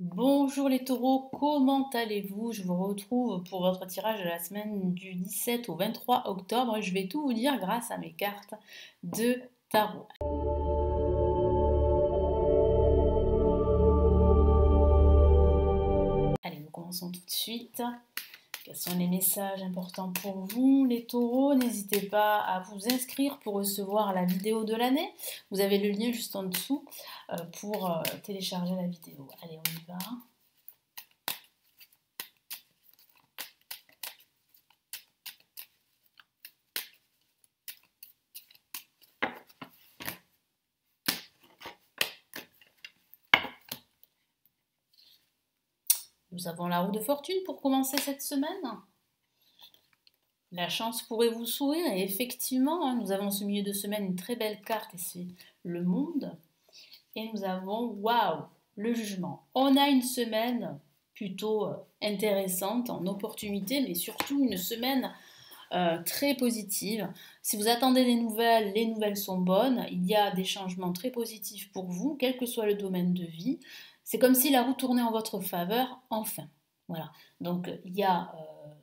Bonjour les taureaux, comment allez-vous? Je vous retrouve pour votre tirage de la semaine du 17 au 23 octobre et je vais tout vous dire grâce à mes cartes de tarot. Allez, nous commençons tout de suite. Quels sont les messages importants pour vous, les taureaux? N'hésitez pas à vous inscrire pour recevoir la vidéo de l'année. Vous avez le lien juste en dessous pour télécharger la vidéo. Allez, on y va. Nous avons la roue de fortune pour commencer cette semaine. La chance pourrait vous sourire et effectivement, nous avons ce milieu de semaine une très belle carte et c'est le monde. Et nous avons, waouh, le jugement. On a une semaine plutôt intéressante en opportunité, mais surtout une semaine très positive. Si vous attendez des nouvelles, les nouvelles sont bonnes. Il y a des changements très positifs pour vous, quel que soit le domaine de vie. C'est comme si la roue tournait en votre faveur, enfin. Voilà. Donc il y a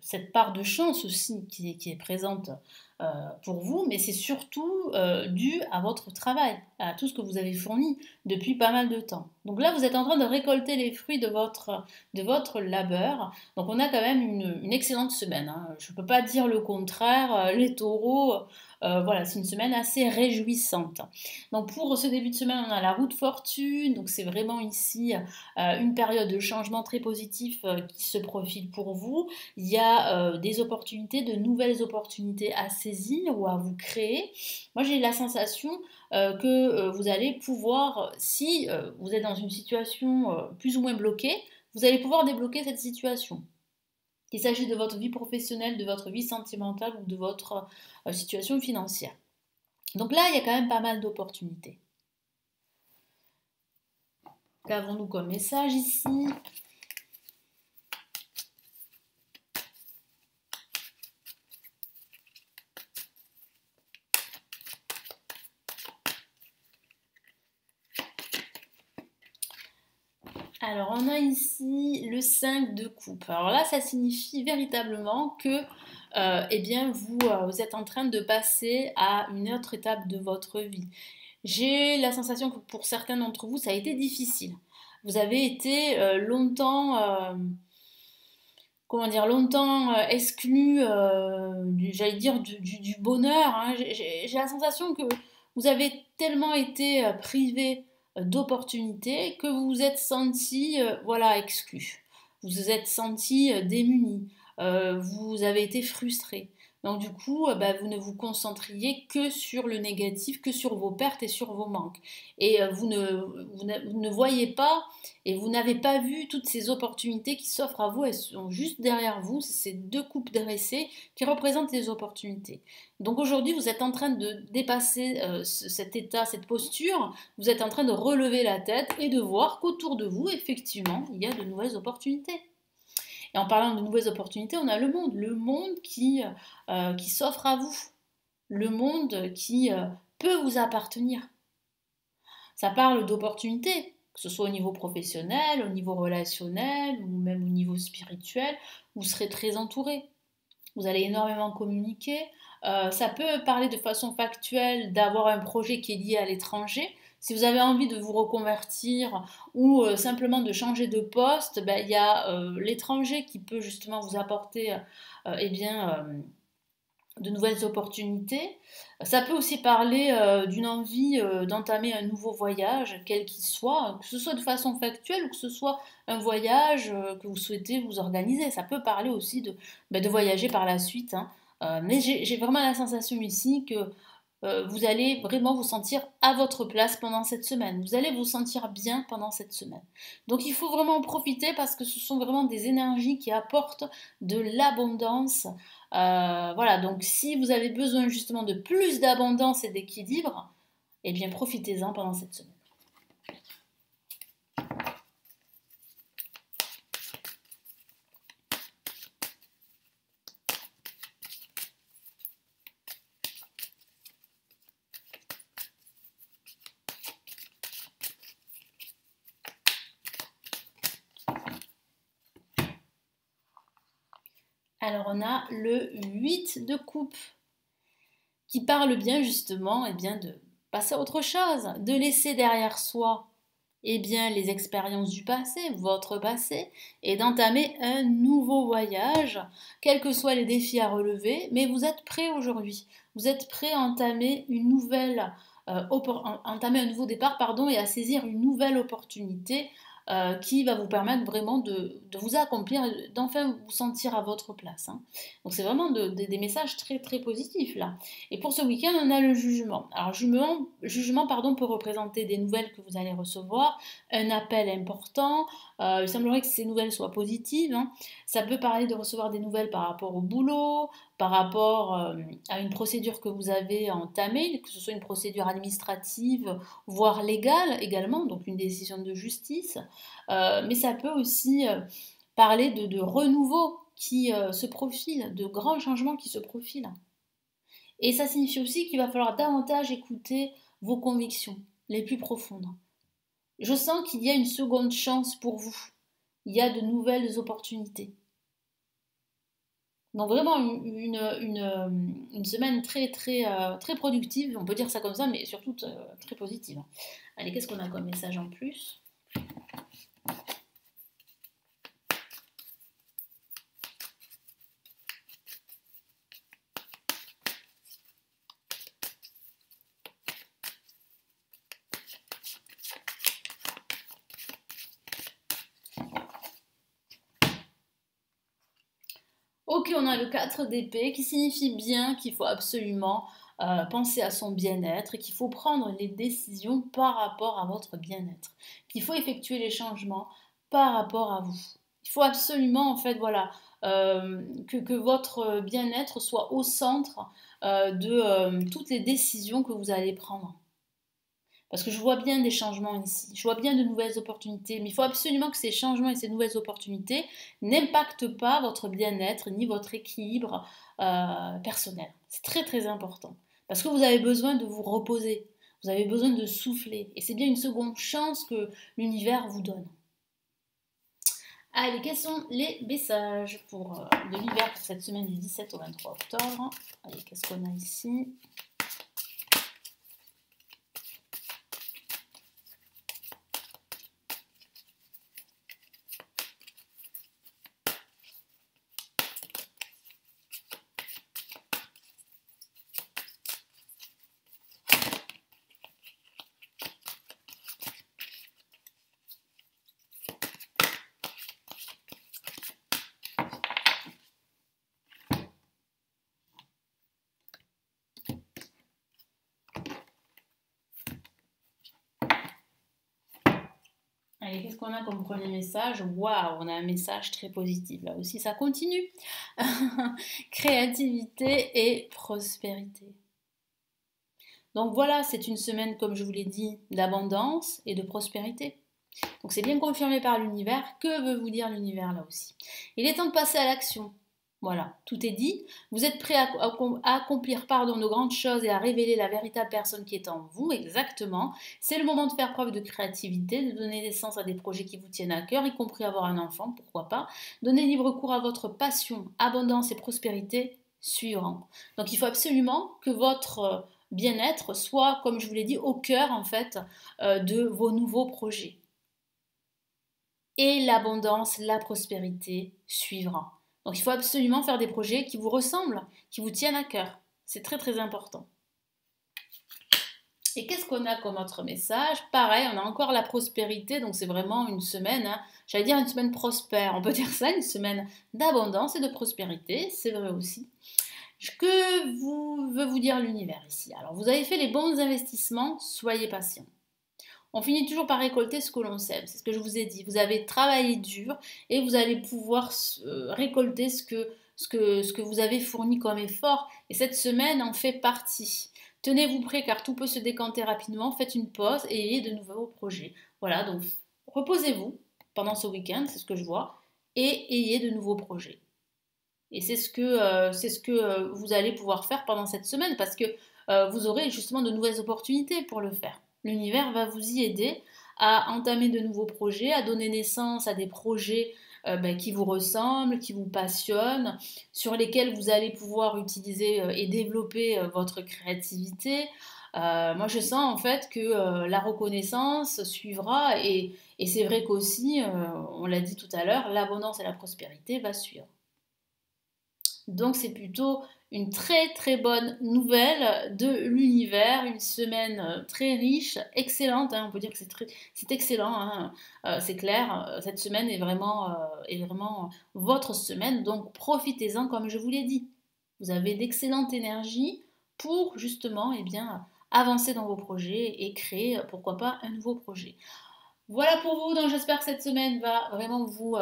cette part de chance aussi qui est présente pour vous, mais c'est surtout dû à votre travail, à tout ce que vous avez fourni depuis pas mal de temps. Donc là, vous êtes en train de récolter les fruits de votre labeur. Donc on a quand même une excellente semaine, hein. Je ne peux pas dire le contraire. Les taureaux, voilà, c'est une semaine assez réjouissante. Donc pour ce début de semaine, on a la roue de fortune. Donc c'est vraiment ici une période de changement très positif qui se profile pour vous. Il y a des opportunités, de nouvelles opportunités à saisir ou à vous créer. Moi, j'ai la sensation que vous allez pouvoir, si vous êtes dans une situation plus ou moins bloquée, vous allez pouvoir débloquer cette situation. Qu'il s'agisse de votre vie professionnelle, de votre vie sentimentale ou de votre situation financière. Donc là, il y a quand même pas mal d'opportunités. Qu'avons-nous comme message ici? Alors, on a ici le 5 de coupe. Alors là, ça signifie véritablement que eh bien, vous êtes en train de passer à une autre étape de votre vie. J'ai la sensation que pour certains d'entre vous, ça a été difficile. Vous avez été comment dire, longtemps exclu, j'allais dire, du bonheur, hein. J'ai la sensation que vous avez tellement été privé d'opportunités que vous vous êtes senti, voilà, exclu. Vous vous êtes senti démuni. Vous avez été frustré. Donc du coup, bah, vous ne vous concentriez que sur le négatif, que sur vos pertes et sur vos manques. Et vous ne voyez pas et vous n'avez pas vu toutes ces opportunités qui s'offrent à vous, elles sont juste derrière vous, c'est ces deux coupes dressées qui représentent les opportunités. Donc aujourd'hui, vous êtes en train de dépasser cet état, cette posture, vous êtes en train de relever la tête et de voir qu'autour de vous, effectivement, il y a de nouvelles opportunités. Et en parlant de nouvelles opportunités, on a le monde qui s'offre à vous, le monde qui peut vous appartenir. Ça parle d'opportunités, que ce soit au niveau professionnel, au niveau relationnel ou même au niveau spirituel. Vous serez très entouré. Vous allez énormément communiquer. Ça peut parler de façon factuelle d'avoir un projet qui est lié à l'étranger. Si vous avez envie de vous reconvertir ou simplement de changer de poste, ben, il y a l'étranger qui peut justement vous apporter eh bien, de nouvelles opportunités. Ça peut aussi parler d'une envie d'entamer un nouveau voyage, quel qu'il soit, que ce soit de façon factuelle ou que ce soit un voyage que vous souhaitez vous organiser. Ça peut parler aussi de voyager par la suite, hein. Mais j'ai vraiment la sensation ici que vous allez vraiment vous sentir à votre place pendant cette semaine. Vous allez vous sentir bien pendant cette semaine. Donc il faut vraiment en profiter parce que ce sont vraiment des énergies qui apportent de l'abondance. Voilà, donc si vous avez besoin justement de plus d'abondance et d'équilibre, eh bien profitez-en pendant cette semaine. Alors on a le 8 de coupe qui parle bien justement de passer à autre chose, de laisser derrière soi les expériences du passé, votre passé, et d'entamer un nouveau voyage, quels que soient les défis à relever, mais vous êtes prêt aujourd'hui. Vous êtes prêt à entamer entamer un nouveau départ, pardon, et à saisir une nouvelle opportunité qui va vous permettre vraiment de vous accomplir, d'enfin vous sentir à votre place. Hein. Donc c'est vraiment des messages très très positifs là. Et pour ce week-end, on a le jugement. Alors jugement pardon, peut représenter des nouvelles que vous allez recevoir, un appel important. Il semblerait que ces nouvelles soient positives. Hein. Ça peut parler de recevoir des nouvelles par rapport au boulot, par rapport à une procédure que vous avez entamée, que ce soit une procédure administrative, voire légale également, donc une décision de justice. Mais ça peut aussi parler de renouveau qui se profile, de grands changements qui se profilent. Et ça signifie aussi qu'il va falloir davantage écouter vos convictions les plus profondes. Je sens qu'il y a une seconde chance pour vous. Il y a de nouvelles opportunités. Donc vraiment une semaine très très très productive, on peut dire ça comme ça, mais surtout très positive. Allez, qu'est-ce qu'on a comme message en plus ? Ok, on a le 4 d'épée qui signifie bien qu'il faut absolument penser à son bien-être et qu'il faut prendre les décisions par rapport à votre bien-être. Qu'il faut effectuer les changements par rapport à vous. Il faut absolument, en fait, voilà, que votre bien-être soit au centre de toutes les décisions que vous allez prendre. Parce que je vois bien des changements ici, je vois bien de nouvelles opportunités, mais il faut absolument que ces changements et ces nouvelles opportunités n'impactent pas votre bien-être ni votre équilibre personnel. C'est très très important. Parce que vous avez besoin de vous reposer, vous avez besoin de souffler. Et c'est bien une seconde chance que l'univers vous donne. Allez, quels sont les messages de l'univers pour cette semaine du 17 au 23 octobre? Allez, qu'est-ce qu'on a ici? Allez, qu'est-ce qu'on a comme premier message? Waouh, on a un message très positif. Là aussi, ça continue. Créativité et prospérité. Donc voilà, c'est une semaine, comme je vous l'ai dit, d'abondance et de prospérité. Donc c'est bien confirmé par l'univers. Que veut vous dire l'univers là aussi? Il est temps de passer à l'action. Voilà, tout est dit. Vous êtes prêt à accomplir de grandes choses et à révéler la véritable personne qui est en vous, exactement. C'est le moment de faire preuve de créativité, de donner naissance à des projets qui vous tiennent à cœur, y compris avoir un enfant, pourquoi pas. Donner libre cours à votre passion, abondance et prospérité suivront. Donc il faut absolument que votre bien-être soit, comme je vous l'ai dit, au cœur en fait de vos nouveaux projets. Et l'abondance, la prospérité suivra. Donc il faut absolument faire des projets qui vous ressemblent, qui vous tiennent à cœur. C'est très très important. Et qu'est-ce qu'on a comme autre message? Pareil, on a encore la prospérité, donc c'est vraiment une semaine, j'allais dire une semaine prospère, on peut dire ça, une semaine d'abondance et de prospérité, c'est vrai aussi. Que veut vous dire l'univers ici? Alors vous avez fait les bons investissements, soyez patient. On finit toujours par récolter ce que l'on sème, c'est ce que je vous ai dit. Vous avez travaillé dur et vous allez pouvoir récolter ce que vous avez fourni comme effort. Et cette semaine en fait partie. Tenez-vous prêts car tout peut se décanter rapidement. Faites une pause et ayez de nouveaux projets. Voilà, donc reposez-vous pendant ce week-end, c'est ce que je vois, et ayez de nouveaux projets. Et c'est ce que vous allez pouvoir faire pendant cette semaine parce que vous aurez justement de nouvelles opportunités pour le faire. L'univers va vous y aider à entamer de nouveaux projets, à donner naissance à des projets qui vous ressemblent, qui vous passionnent, sur lesquels vous allez pouvoir utiliser et développer votre créativité. Moi, je sens en fait que la reconnaissance suivra et c'est vrai qu'aussi, on l'a dit tout à l'heure, l'abondance et la prospérité va suivre. Donc c'est plutôt une très très bonne nouvelle de l'univers, une semaine très riche, excellente, hein, on peut dire que c'est excellent, hein, c'est clair, cette semaine est vraiment votre semaine, donc profitez-en comme je vous l'ai dit. Vous avez d'excellentes énergies pour justement eh bien, avancer dans vos projets et créer, pourquoi pas, un nouveau projet. Voilà pour vous, donc j'espère que cette semaine va vraiment vous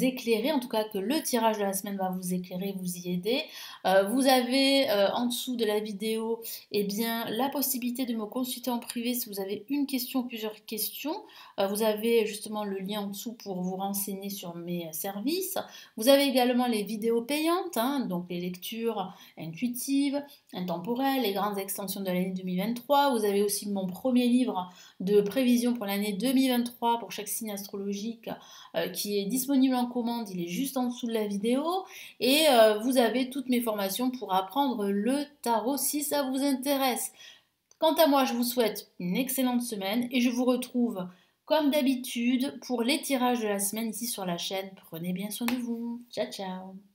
éclairer, en tout cas que le tirage de la semaine va vous éclairer, vous y aider. Vous avez en dessous de la vidéo eh bien, la possibilité de me consulter en privé si vous avez une question ou plusieurs questions. Vous avez justement le lien en dessous pour vous renseigner sur mes services. Vous avez également les vidéos payantes, hein, donc les lectures intuitives, intemporelles, les grandes extensions de l'année 2023. Vous avez aussi mon premier livre de prévision pour l'année 2023 pour chaque signe astrologique qui est disponible en commande, il est juste en dessous de la vidéo. Et vous avez toutes mes formations pour apprendre le tarot si ça vous intéresse. Quant à moi, je vous souhaite une excellente semaine et je vous retrouve comme d'habitude pour les tirages de la semaine ici sur la chaîne. Prenez bien soin de vous. Ciao ciao.